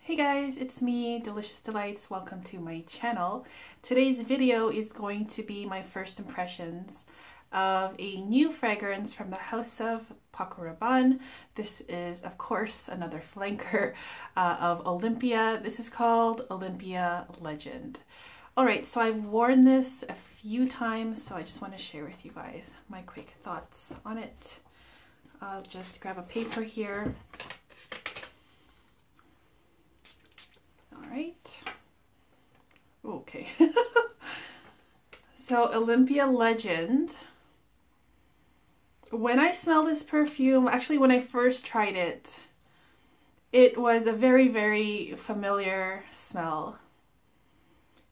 Hey guys, it's me, Delicious Delights. Welcome to my channel. Today's video is going to be my first impressions of a new fragrance from the house of Paco Rabanne. This is, of course, another flanker of Olympea. This is called Olympea Legend. Alright, so I've worn this a few times, so I just want to share with you guys my quick thoughts on it. I'll just grab a paper here. Alright. Okay. So Olympea Legend. When I smell this perfume, actually when I first tried it, it was a very, very familiar smell.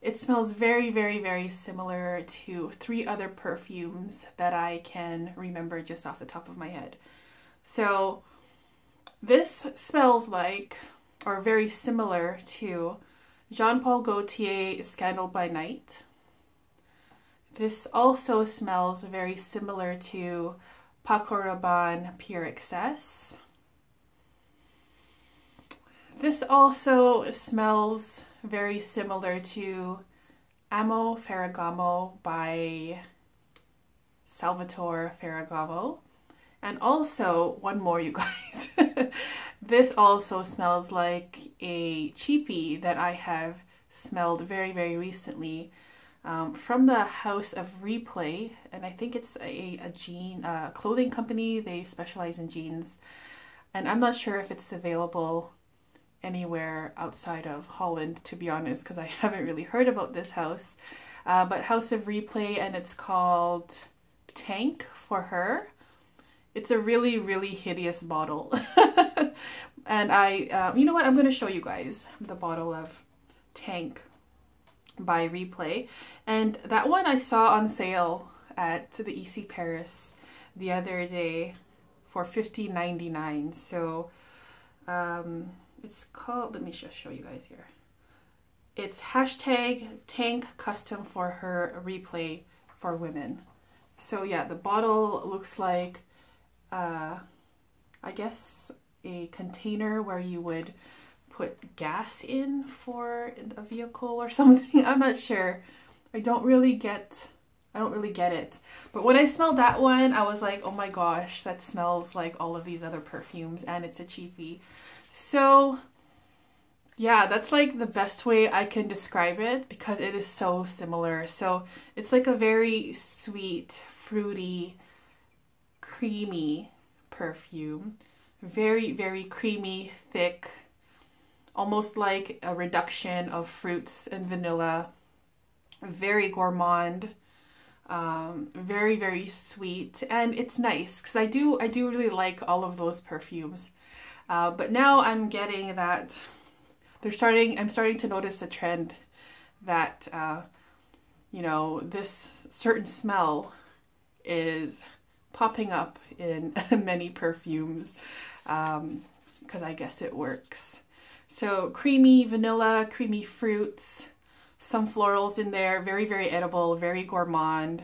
It smells very, very, very similar to 3 other perfumes that I can remember just off the top of my head. So this smells like, or very similar to, Jean-Paul Gaultier Scandal by Night. This also smells very similar to Paco Rabanne Pure Excess. This also smells very similar to Amo Ferragamo by Salvatore Ferragamo. And also, one more, you guys. This also smells like a cheapie that I have smelled very, very recently from the house of Replay. And I think it's a clothing company. They specialize in jeans. And I'm not sure if it's available anywhere outside of Holland, to be honest, because I haven't really heard about this house. But House of Replay, and it's called Tank for Her. It's a really, really hideous bottle. And you know what? I'm going to show you guys the bottle of Tank by Replay. And that one I saw on sale at the EC Paris the other day for $15.99. So it's called, let me just show you guys here. It's hashtag Tank Custom for Her Replay for Women. So yeah, the bottle looks like I guess a container where you would put gas in for a vehicle or something. I'm not sure. I don't really get it. But when I smelled that one, I was like, oh my gosh, that smells like all of these other perfumes, and it's a cheapie. So yeah, that's like the best way I can describe it because it is so similar. So it's like a very sweet, fruity, creamy perfume. Very, very creamy, thick, almost like a reduction of fruits and vanilla. Very gourmand, very, very sweet, and it's nice because I do really like all of those perfumes. But now I'm getting that I'm starting to notice a trend that you know, this certain smell is popping up in many perfumes because I guess it works. So creamy vanilla, creamy fruits, some florals in there, very, very edible, very gourmand.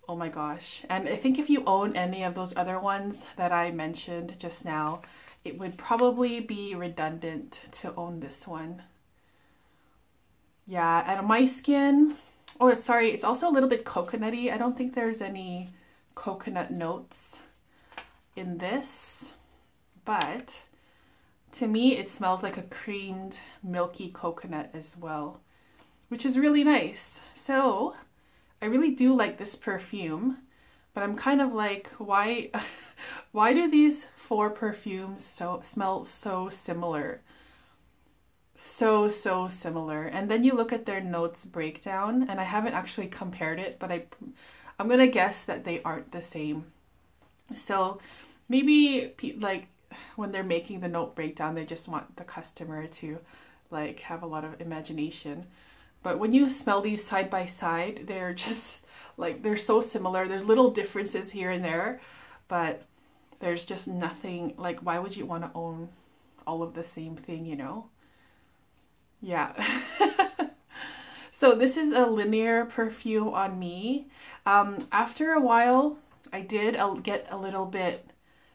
Oh my gosh. And I think if you own any of those other ones that I mentioned just now, it would probably be redundant to own this one. Yeah, and on my skin, oh sorry, it's also a little bit coconutty. I don't think there's any coconut notes in this, but to me it smells like a creamed milky coconut as well, which is really nice. So I really do like this perfume, but I'm kind of like, why do these 4 perfumes smell so similar? So similar. And then you look at their notes breakdown, and I haven't actually compared it, but I'm gonna guess that they aren't the same. So maybe like when they're making the note breakdown, they just want the customer to like have a lot of imagination. But when you smell these side by side, they're just like, they're so similar. There's little differences here and there, but there's just nothing, like why would you want to own all of the same thing, you know? Yeah. So this is a linear perfume on me. After a while, I did get a little bit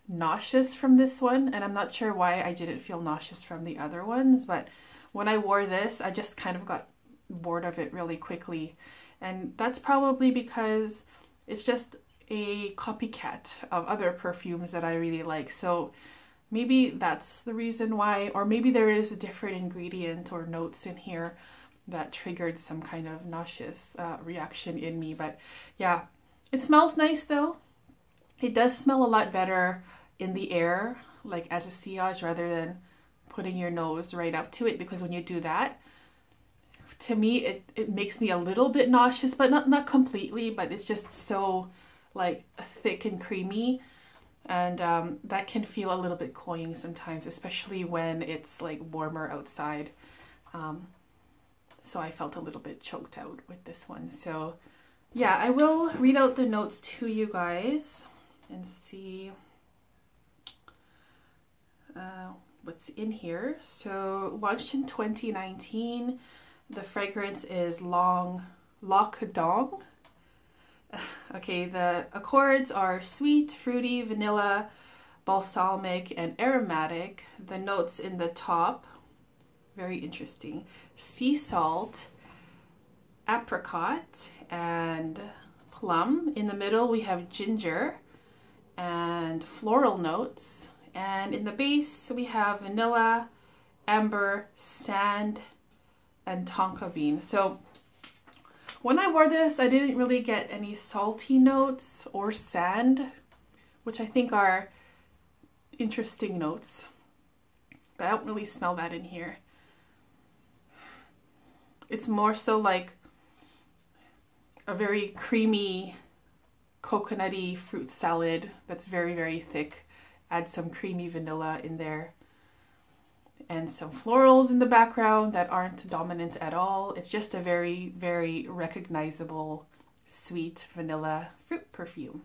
nauseous from this one, and I'm not sure why I didn't feel nauseous from the other ones, but when I wore this, I just kind of got bored of it really quickly. And that's probably because it's just a copycat of other perfumes that I really like. So maybe that's the reason why, or maybe there is a different ingredient or notes in here that triggered some kind of nauseous reaction in me. But yeah, it smells nice though. It does smell a lot better in the air, like as a sillage, rather than putting your nose right up to it, because when you do that, to me, it makes me a little bit nauseous, but not completely, but it's just so like thick and creamy, and that can feel a little bit cloying sometimes, especially when it's like warmer outside. So I felt a little bit choked out with this one. So yeah, I will read out the notes to you guys and see what's in here. So launched in 2019. The fragrance is Lac d'Ang. Okay, the accords are sweet, fruity, vanilla, balsamic, and aromatic. The notes in the top, very interesting: sea salt, apricot, and plum. In the middle we have ginger and floral notes. And in the base we have vanilla, amber, sand, and tonka bean. So when I wore this, I didn't really get any salty notes or sand, which I think are interesting notes, but I don't really smell that in here. It's more so like a very creamy, coconutty fruit salad that's very, very thick. Add some creamy vanilla in there, and some florals in the background that aren't dominant at all. It's just a very, very recognizable sweet vanilla fruit perfume.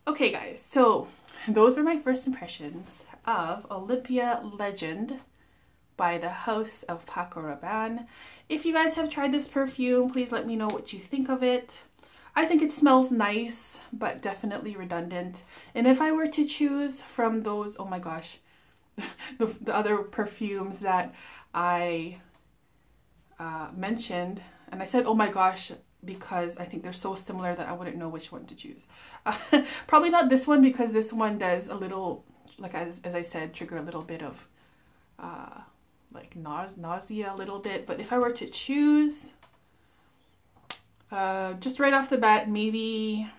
Okay guys, so those were my first impressions of Olympea Legend by the house of Paco Rabanne. If you guys have tried this perfume, please let me know what you think of it. I think it smells nice, but definitely redundant. And if I were to choose from those, oh my gosh, the other perfumes that I mentioned, and I said oh my gosh because I think they're so similar that I wouldn't know which one to choose. Probably not this one, because this one does a little, like as I said, trigger a little bit of like nausea a little bit. But if I were to choose, just right off the bat, maybe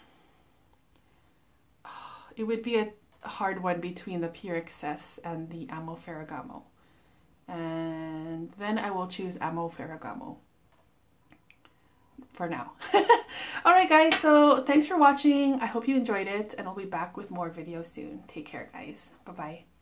it would be a hard one between the Pure Excess and the Ammo Ferragamo. And then I will choose Ammo Ferragamo for now. Alright guys, so thanks for watching. I hope you enjoyed it, and I'll be back with more videos soon. Take care guys. Bye-bye.